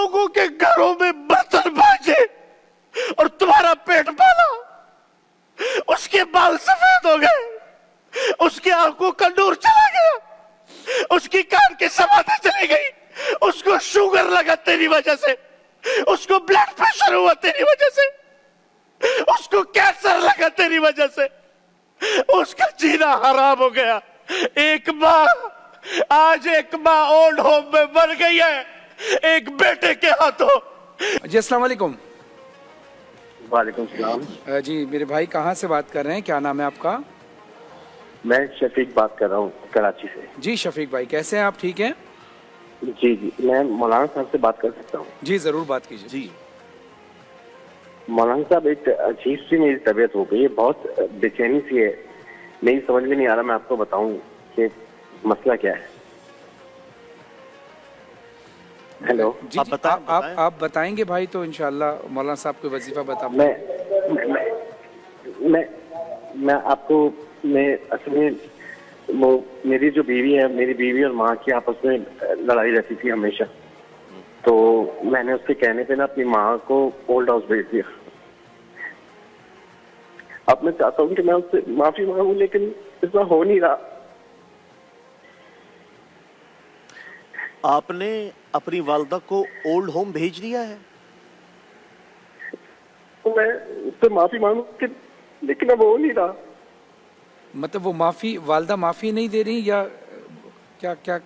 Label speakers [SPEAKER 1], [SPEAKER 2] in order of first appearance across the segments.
[SPEAKER 1] लोगों के घरों में बर्तन मांजे और तुम्हारा पेट पाला। उसके बाल सफेद हो गए, उसकी आंखों का नूर चला गया, उसकी कान की समाधि चली गई, उसको शुगर लगा तेरी वजह से, उसको ब्लड प्रेशर हुआ तेरी वजह से, उसको कैंसर लगा तेरी वजह से, उसका जीना हराम हो गया। एक माँ, आज एक माँ ओल्ड होम में मर गई है एक बेटे के हाथों।
[SPEAKER 2] जी अस्सलाम वालेकुम।
[SPEAKER 3] वालेकुम सलाम।
[SPEAKER 2] जी मेरे भाई कहाँ से बात कर रहे हैं, क्या नाम है आपका?
[SPEAKER 3] मैं शफीक बात कर रहा हूँ कराची से।
[SPEAKER 2] जी शफीक भाई कैसे हैं आप, ठीक हैं?
[SPEAKER 3] जी जी, मैं मौलाना साहब से बात कर सकता हूँ?
[SPEAKER 2] जी जरूर बात कीजिए।
[SPEAKER 1] जी
[SPEAKER 3] मौलाना साहब, एक अजीब सी मेरी तबीयत हो गई है, बहुत बेचैनी सी है, मेरी समझ में नहीं आ रहा मैं आपको बताऊं कि मसला क्या है। हेलो
[SPEAKER 2] जी आप बताएंगे भाई तो इंशाल्लाह मौलाना साहब को वजीफा बता।
[SPEAKER 3] मैं आपको, मैं असल में वो मेरी जो बीवी है, मेरी बीवी और माँ की आपस में लड़ाई रहती थी हमेशा, तो मैंने उसके कहने पे ना अपनी माँ को ओल्ड हाउस भेज दिया। अब मैं चाहता हूँ कि मैं उससे माफी मांगू, लेकिन ऐसा हो नहीं रहा।
[SPEAKER 1] आपने अपनी वालदा को ओल्ड होम भेज दिया है?
[SPEAKER 3] तो मैं उससे माफी मांगू लेकिन अब हो नहीं रहा।
[SPEAKER 2] मतलब वो माफी, वालदा माफी नहीं दे रही या क्या? क्या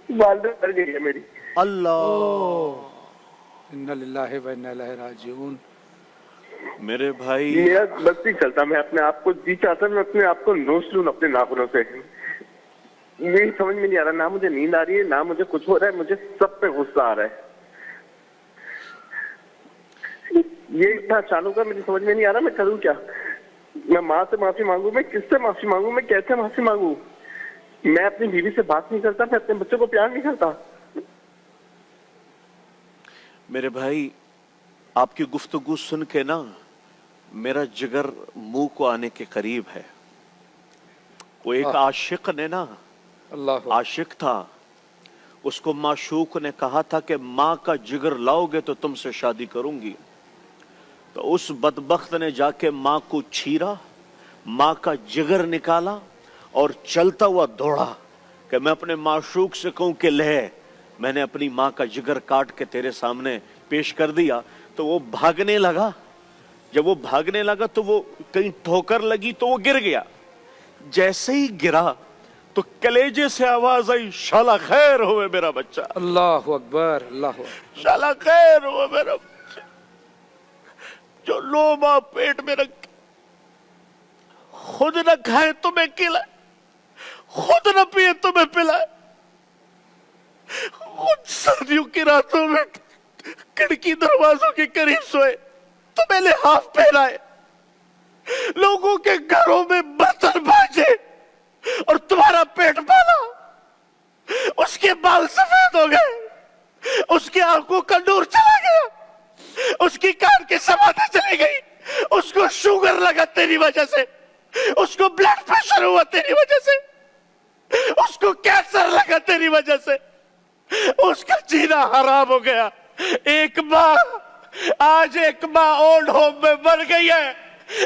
[SPEAKER 3] वालदा मर गई है मेरी।
[SPEAKER 2] अल्लाह, इन्ना लिल्लाहि व इन्ना इलैहि राजिऊन।
[SPEAKER 1] मेरे भाई
[SPEAKER 3] मेरा बस नहीं चलता, मैं अपने आप को जी चाहता, मैं अपने आप को नोच लूं अपने नाखूनों से। यही समझ में नहीं आ रहा, ना मुझे नींद आ रही है, ना मुझे कुछ हो रहा है, मुझे सब पे गुस्सा आ रहा है। ये इतना अचानक है, मुझे समझ में नहीं आ रहा मैं करूं क्या। मैं माँ से माफी मांगू, मैं किससे माफी मांगू, मैं कैसे माफी मांगू? मैं अपनी बीवी से बात नहीं करता, मैं अपने बच्चों को प्यार नहीं करता।
[SPEAKER 1] मेरे भाई आपकी गुफ्तगू सुन के ना मेरा जिगर मुंह को आने के करीब है। वो एक आशिक ने ना,
[SPEAKER 2] अल्लाह,
[SPEAKER 1] आशिक था, उसको माशूक ने कहा था कि माँ का जिगर लाओगे तो तुमसे शादी करूंगी। तो उस बदबख्त ने जाके माँ को छीरा, माँ का जिगर निकाला और चलता हुआ दौड़ा कि मैं अपने माशूक से कहूं कि ले, मैंने अपनी माँ का जिगर काट के तेरे सामने पेश कर दिया। तो वो भागने लगा, जब वो भागने लगा तो वो कहीं ठोकर लगी तो वो गिर गया। जैसे ही गिरा तो कलेजे से आवाज आई, शाला खैर होवे मेरा बच्चा।
[SPEAKER 2] अल्लाह अकबर, अल्लाह अकबर।
[SPEAKER 1] शाला खैर होवे मेरा बच्चा, जो लोमा पेट में रख खुद न खाए तुम्हें खिलाए, खुद न पिए तुम्हें पिलाए, खुद सर्दियों की रातों में खिड़की दरवाजों के करीब सोए, तुम्हें लिहाफ पहनाए, लोगों के घरों में बर्तन मांजे और तुम्हारा पेट पाला। उसके बाल सफेद हो गए, उसकी आंखों का नूर चला गया, उसकी कान की समाधि चली गई, उसको शुगर लगा तेरी वजह से, उसको ब्लड प्रेशर हुआ तेरी वजह से, उसको कैंसर लगा तेरी वजह से, उसका जीना हराम हो गया। एक माँ, आज एक माँ ओल्ड होम में मर गई है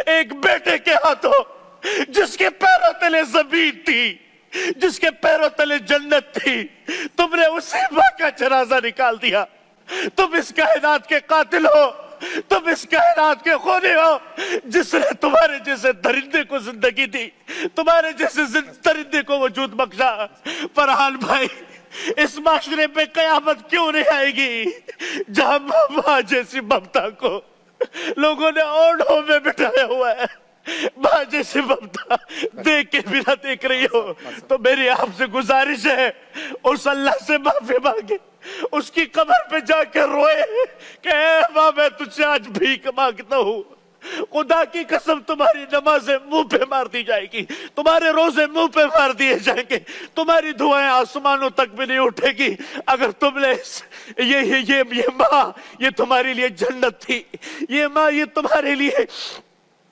[SPEAKER 1] एक बेटे के हाथों, जिसके पैरों तले जमीन थी, जिसके पैरों तले जन्नत थी, तुमने उसी माँ का जनाजा निकाल दिया। तुम इस कायनात के कातिल हो, तुम इस कायनात के खूनी हो, जिसने तुम्हारे जैसे दरिंदे को जिंदगी दी, तुम्हारे जैसे दरिंदे को वजूद बख्शा। फरहान भाई, इस माशरे पे कयामत क्यों नहीं आएगी जहां माँ जैसी ममता को लोगों ने ओल्ड होम में बिठाया हुआ है। माँ जैसी ममता देख के भी ना देख रही हो, तो मेरी आपसे गुजारिश है, उस अल्लाह से माफी मांगे, उसकी कब्र पे जाकर रोए कि माँ मैं तुझसे आज भीख मांगता हूँ, खुदा की कसम तुम्हारी नमाजें मुंह पे मार दी जाएगी, तुम्हारे रोजे मुंह पे मार दिए जाएंगे, तुम्हारी दुआएं आसमानों तक भी नहीं उठेगी अगर तुमने ये माँ ये तुम्हारे लिए जन्नत थी, ये माँ ये तुम्हारे लिए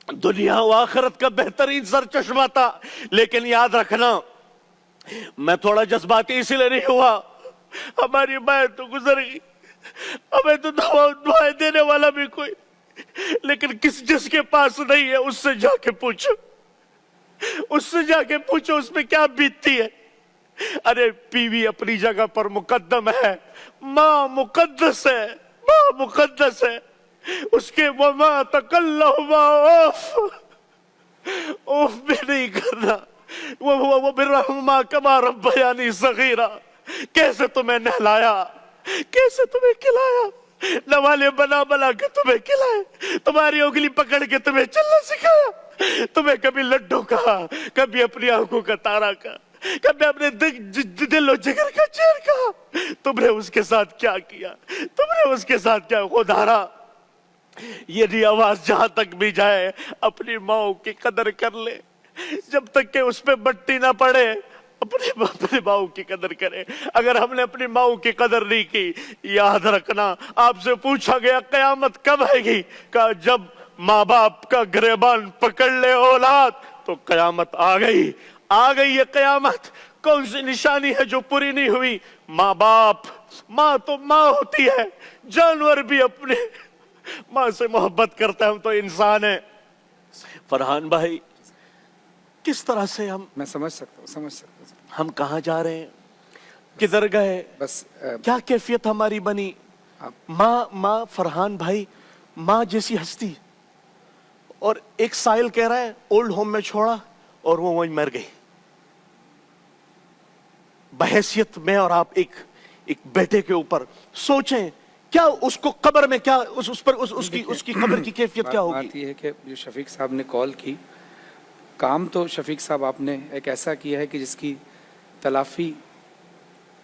[SPEAKER 1] दुनिया व आखिरत का बेहतरीन सर चश्मा था। लेकिन याद रखना, मैं थोड़ा जज्बाती इसलिए नहीं हुआ, हमारी माँ तो गुजर गई, हमें तो दुआएं देने वाला भी कोई, लेकिन जिसके पास नहीं है उससे जाके पूछो, उससे जाके पूछो उसमें क्या बीतती है। अरे बीवी अपनी जगह पर मुकद्दम है, माँ मुकद्दस है, माँ मुकद्दस है। उसके वमा तकल्लहुमा ओफ भी नहीं करना। वो बिर्रहुमा कमा रब्बयानी सगीरा। कैसे तुम्हें नहलाया, कैसे तुम्हें खिलाया, नवाले बना बना के तुम्हें खिलाए, तुम्हारी उंगली पकड़ के तुम्हें चलना सिखाया, तुम्हें कभी लड्डू कहा, कभी अपनी आंखों का तारा कहा, कभी अपने दिल और जिगर का चैन कहा। तुमने उसके साथ क्या किया, तुमने उसके साथ क्या खुदारा। यदि आवाज जहां तक भी जाए अपनी माओ की कदर कर ले, जब तक के उस पे बट्टी ना पड़े अपनी माओ की कदर करें। अगर हमने अपनी माओ की कदर नहीं की, याद रखना आपसे पूछा गया कयामत कब आएगी, कहा जब माँ बाप का गिरबान पकड़ ले औलाद तो कयामत आ गई। आ गई ये कयामत। कौन सी निशानी है जो पूरी नहीं हुई? माँ बाप। माँ तो माँ होती है, जानवर भी अपने माँ से मोहब्बत करता है, हम तो इंसान है। फरहान भाई, किस तरह से
[SPEAKER 2] मैं समझ सकता हूँ।
[SPEAKER 1] हम कहाँ जा रहे हैं, किधर गए,
[SPEAKER 2] बस
[SPEAKER 1] क्या कैफियत हमारी बनी। माँ फरहान भाई, माँ जैसी हस्ती। और एक साहिल कह रहा है ओल्ड होम में छोड़ा और वो वहीं मर गई। बहैसियत में और आप एक बेटे के ऊपर सोचें, क्या उसको कब्र में क्या उसकी कब्र की कैफियत क्या होगी।
[SPEAKER 2] बात ये है कि जो शफीक साहब ने कॉल की, काम तो शफीक साहब आपने एक ऐसा किया है कि जिसकी तलाफी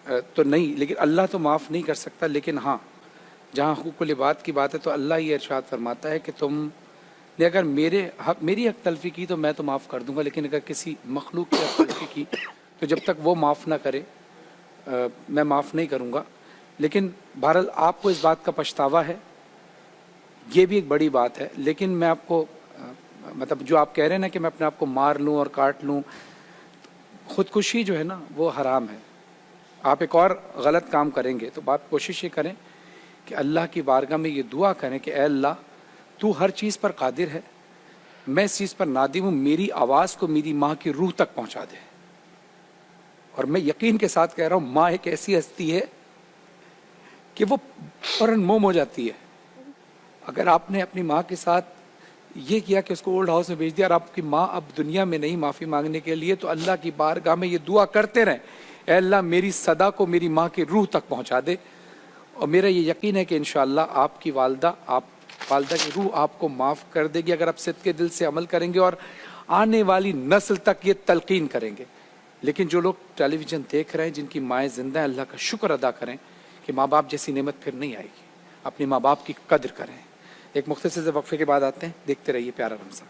[SPEAKER 2] तो नहीं, लेकिन अल्लाह तो माफ़ नहीं कर सकता। लेकिन हाँ, जहाँ हुकूकुल इबाद की बात है तो अल्लाह ये इरशाद फरमाता है कि तुमने अगर मेरी हक तलफी की तो मैं तो माफ़ कर दूंगा, लेकिन अगर किसी मखलूक की हक तलफी की तो जब तक वो माफ़ ना करे मैं माफ़ नहीं करूँगा। लेकिन बहरहाल आपको इस बात का पछतावा है, ये भी एक बड़ी बात है। लेकिन मैं आपको मतलब जो आप कह रहे हैं ना कि मैं अपने आप को मार लूँ और काट लूँ, खुदकुशी जो है ना वो हराम है। आप एक और गलत काम करेंगे तो आप कोशिश ये करें कि अल्लाह की बारगाह में ये दुआ करें कि ऐ अल्लाह तू हर चीज़ पर कादिर है, मैं इस चीज़ पर नादिम हूँ, मेरी आवाज़ को मेरी माँ की रूह तक पहुँचा दे। और मैं यकीन के साथ कह रहा हूँ, माँ एक ऐसी हस्ती है कि वो फौरन मोम हो जाती है। अगर आपने अपनी माँ के साथ ये किया कि उसको ओल्ड हाउस में भेज दिया और आपकी माँ अब दुनिया में नहीं माफ़ी मांगने के लिए, तो अल्लाह की बारगाह में ये दुआ करते रहें, ऐ अल्लाह मेरी सदा को मेरी माँ की रूह तक पहुँचा दे। और मेरा ये यकीन है कि इंशाअल्लाह आपकी वालदा की रूह आपको माफ़ कर देगी अगर आप सिद्क़ के दिल से अमल करेंगे और आने वाली नस्ल तक ये तलकीन करेंगे। लेकिन जो लोग टेलीविज़न देख रहे हैं, जिनकी माएँ ज़िंदा हैं, अल्लाह का शुक्र अदा करें कि माँ बाप जैसी नेमत फिर नहीं आएगी। अपने माँ बाप की कदर करें। एक मुख्तसर से वक्फे के बाद आते हैं, देखते रहिए प्यारा रमज़ान।